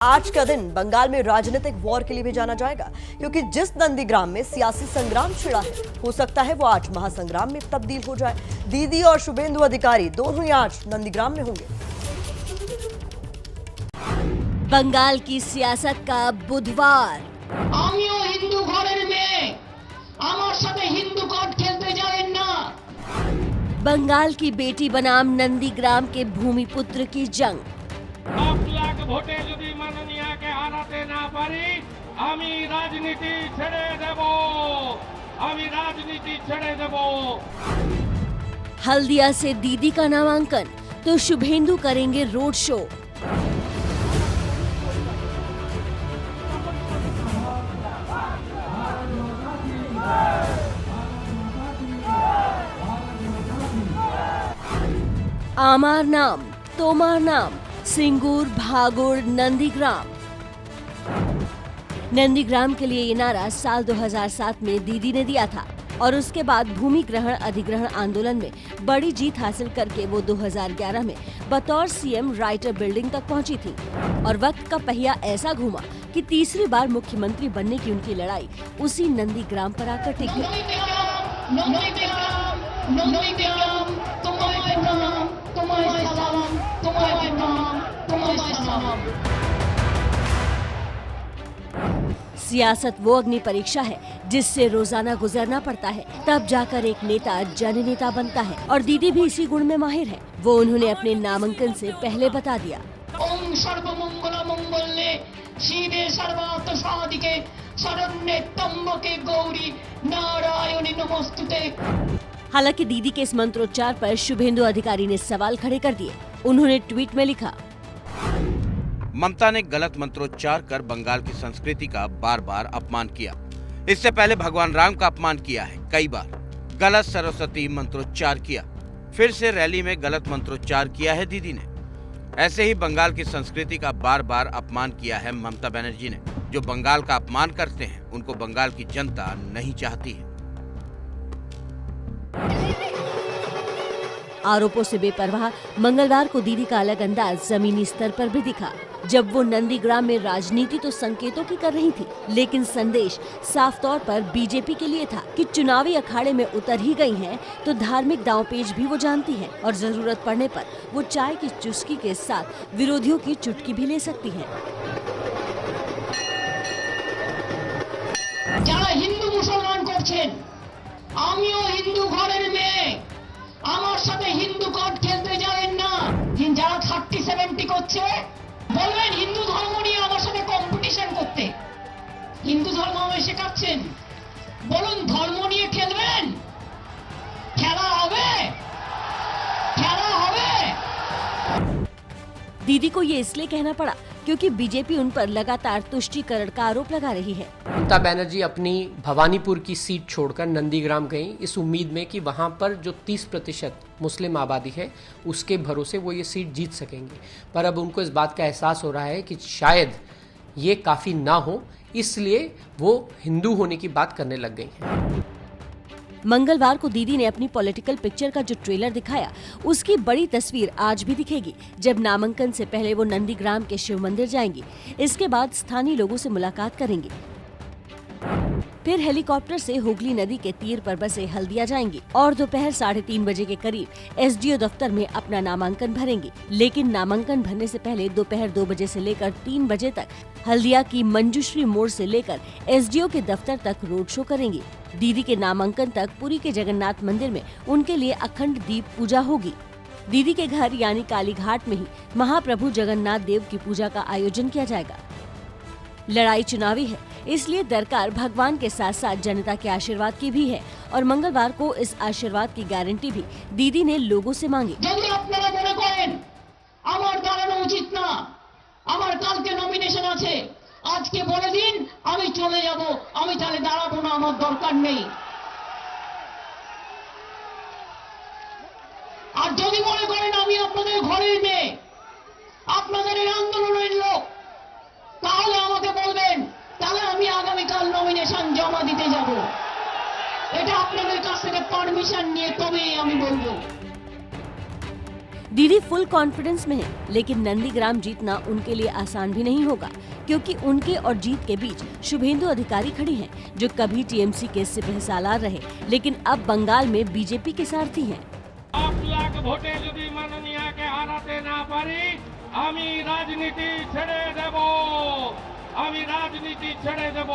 आज का दिन बंगाल में राजनीतिक वॉर के लिए भी जाना जाएगा, क्योंकि जिस नंदीग्राम में सियासी संग्राम छिड़ा है, हो सकता है वो आज महासंग्राम में तब्दील हो जाए। दीदी और शुभेंदु अधिकारी दोनों ही आज नंदीग्राम में होंगे। बंगाल की सियासत का बुधवार। आमियो हिंदू घरेर मेये, आमार साथे हिंदू कार्ड खेलते जाबेन ना। बंगाल की बेटी बनाम नंदीग्राम के भूमिपुत्र की जंग। 10 लाख ভোটে যদি মাননীয়াকে হারাতে না পারি আমি রাজনীতি ছেড়ে দেব, আমি রাজনীতি ছেড়ে দেব। हल्दिया से दीदी का नामांकन तो शुभेंदु करेंगे रोड शो। आमार नाम तोमार नाम, सिंगूर भागोड़ नंदीग्राम। नंदीग्राम के लिए ये नारा साल 2007 में दीदी ने दिया था और उसके बाद भूमि ग्रहण अधिग्रहण आंदोलन में बड़ी जीत हासिल करके वो 2011 में बतौर सीएम राइटर बिल्डिंग तक पहुंची थी और वक्त का पहिया ऐसा घूमा कि तीसरी बार मुख्यमंत्री बनने की उनकी लड़ाई उसी नंदीग्राम पर आकर टिकी। सियासत वो अग्नि परीक्षा है जिससे रोजाना गुजरना पड़ता है, तब जाकर एक नेता जननेता बनता है और दीदी भी इसी गुण में माहिर है। वो उन्होंने अपने नामांकन से पहले बता दिया। ओम सर्वमंगल मंगल्ये शिवे सर्वार्थ साधिके शरण्ये त्र्यंबके गौरी नारायणी नमोस्तुते। हालांकि दीदी के इस मंत्रोच्चार पर शुभेंदु अधिकारी ने सवाल खड़े कर दिए। उन्होंने ट्वीट में लिखा, ममता ने गलत मंत्रोच्चार कर बंगाल की संस्कृति का बार बार अपमान किया। इससे पहले भगवान राम का अपमान किया है कई बार। गलत सरस्वती मंत्रोच्चार किया, फिर से रैली में गलत मंत्रोच्चार किया है दीदी ने। ऐसे ही बंगाल की संस्कृति का बार बार अपमान किया है ममता बनर्जी ने। जो बंगाल का अपमान करते हैं उनको बंगाल की जनता नहीं चाहती है। आरोपों से बेपरवाह मंगलवार को दीदी का अलग अंदाज जमीनी स्तर पर भी दिखा। जब वो नंदीग्राम में राजनीति तो संकेतों की कर रही थी, लेकिन संदेश साफ तौर पर बीजेपी के लिए था कि चुनावी अखाड़े में उतर ही गई हैं तो धार्मिक दांवपेच भी वो जानती है और जरूरत पड़ने पर वो चाय की चुस्की के साथ विरोधियों की चुटकी भी ले सकती है। যারা হিন্দু মুসলমান করছেন, আমিও হিন্দু ঘরের মেয়ে, আমার সাথে হিন্দু কার্ড খেলতে যাবেন না। যারা 30-70 করছে বলবেন হিন্দু ধর্ম নিয়ে আমার সাথে কম্পিটিশন করতে। হিন্দু ধর্ম আমায় শেখাচ্ছেন, বলুন ধর্ম নিয়ে খেলবেন? খেলা হবে, খেলা হবে। दीदी को ये इसलिए कहना पड़ा क्योंकि बीजेपी उन पर लगातार तुष्टीकरण का आरोप लगा रही है। ममता बनर्जी अपनी भवानीपुर की सीट छोड़कर नंदीग्राम गई इस उम्मीद में कि वहां पर जो 30% मुस्लिम आबादी है उसके भरोसे वो ये सीट जीत सकेंगे। पर अब उनको इस बात का एहसास हो रहा है कि शायद ये काफ़ी ना हो, इसलिए वो हिंदू होने की बात करने लग गई हैं। मंगलवार को दीदी ने अपनी पॉलिटिकल पिक्चर का जो ट्रेलर दिखाया उसकी बड़ी तस्वीर आज भी दिखेगी, जब नामांकन से पहले वो नंदीग्राम के शिव मंदिर जाएंगी। इसके बाद स्थानीय लोगों से मुलाकात करेंगी, फिर हेलीकॉप्टर से हुगली नदी के तीर पर बसे हल्दिया जाएंगी और दोपहर 3:30 बजे के करीब एसडीओ दफ्तर में अपना नामांकन भरेंगी। लेकिन नामांकन भरने से पहले दोपहर 2 बजे से लेकर 3 बजे तक हल्दिया की मंजूश्री मोड़ से लेकर एसडीओ के दफ्तर तक रोड शो करेंगी। दीदी के नामांकन तक पुरी के जगन्नाथ मंदिर में उनके लिए अखंड दीप पूजा होगी। दीदी के घर यानी काली घाट में ही महाप्रभु जगन्नाथ देव की पूजा का आयोजन किया जाएगा। लड़ाई चुनावी है, इसलिए दरकार भगवान के साथ साथ जनता के आशीर्वाद की भी है और मंगलवार को इस आशीर्वाद की गारंटी भी दीदी ने लोगों से मांगी। যদি আপনারা মনে করেন আমার দাঁড়ানো উচিত না, আমার কালকে নমিনেশন আছে, আজকে বলে দিন আমি চলে যাব, আমি তাহলে দাঁড়াবো না, আমার দরকার নেই। আর যদি মনে করেন আমি আপনাদের ঘরের মেয়ে, আপনাদের এই আন্দোলনের লোক, তাহলে আমাকে বলবেন, তাহলে আমি আগামীকাল নমিনেশন জমা দিতে যাব। এটা আপনাদের কাছ থেকে পারমিশন নিয়ে তবেই আমি বলবো। दीदी फुल कॉन्फिडेंस में है, लेकिन नंदीग्राम जीतना उनके लिए आसान भी नहीं होगा, क्योंकि उनके और जीत के बीच शुभेंदु अधिकारी खड़ी हैं, जो कभी टीएमसी के सिपहसालार रहे, लेकिन अब बंगाल में बीजेपी के सारथी हैं। 8 लाख ভোটে যদি মাননীয়াকে হারাতে না পারি আমি রাজনীতি ছেড়ে দেব আমি রাজনীতি ছেড়ে দেব।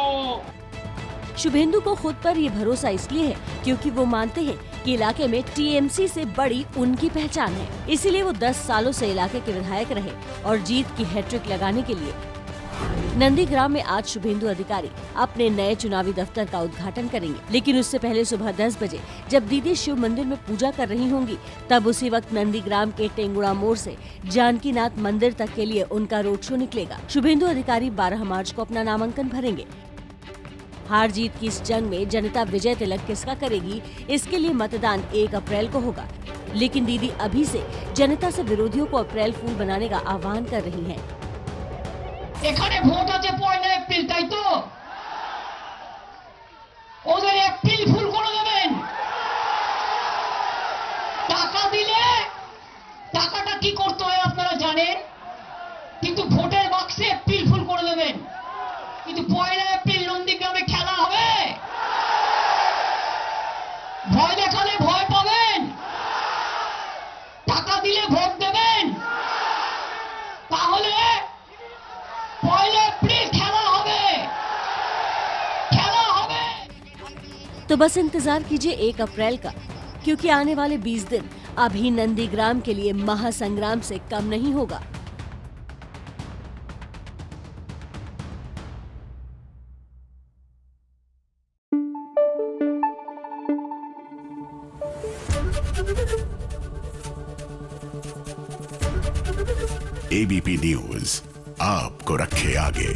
शुभेंदु को खुद पर ये भरोसा इसलिए है क्योंकि वो मानते हैं कि इलाके में टीएमसी से बड़ी उनकी पहचान है। इसीलिए वो 10 सालों से इलाके के विधायक रहे और जीत की हैट्रिक लगाने के लिए नंदीग्राम में आज शुभेंदु अधिकारी अपने नए चुनावी दफ्तर का उद्घाटन करेंगे। लेकिन उससे पहले सुबह 10 बजे जब दीदी शिव मंदिर में पूजा कर रही होंगी, तब उसी वक्त नंदीग्राम के टेंगुड़ा मोड़ से जानकीनाथ मंदिर तक के लिए उनका रोड शो निकलेगा। शुभेंदु अधिकारी 12 मार्च को अपना नामांकन भरेंगे। हार जीत की इस जंग में जनता विजय तिलक किसका करेगी, इसके लिए मतदान 1 अप्रैल को होगा। लेकिन दीदी अभी से जनता से विरोधियों को अप्रैल फूल बनाने का आह्वान कर रही हैं। এখানে ভোট আছে 1 এপ্রিল, তাই তো? ওদের এপ্রিল ফুল করে দেবেন। টাকা দিলে টাকাটা কি করতে হয় আপনারা জানেন, কিন্তু ভোটের বাক্সে এপ্রিল ফুল করে দেবেন। কিন্তু 1 এপ্রিল নন্দীগ্রামে খেলা হবে, ভয় দেখালে ভয় পাবেন, টাকা দিলে ভোট দেবেন, তাহলে 1 এপ্রিল খেলা হবে, খেলা হবে। तो बस इंतजार कीजिए 1 अप्रैल का, क्योंकि आने वाले 20 दिन अभी नंदीग्राम के लिए महासंग्राम से कम नहीं होगा। एबीपी न्यूज आपको रखे आगे।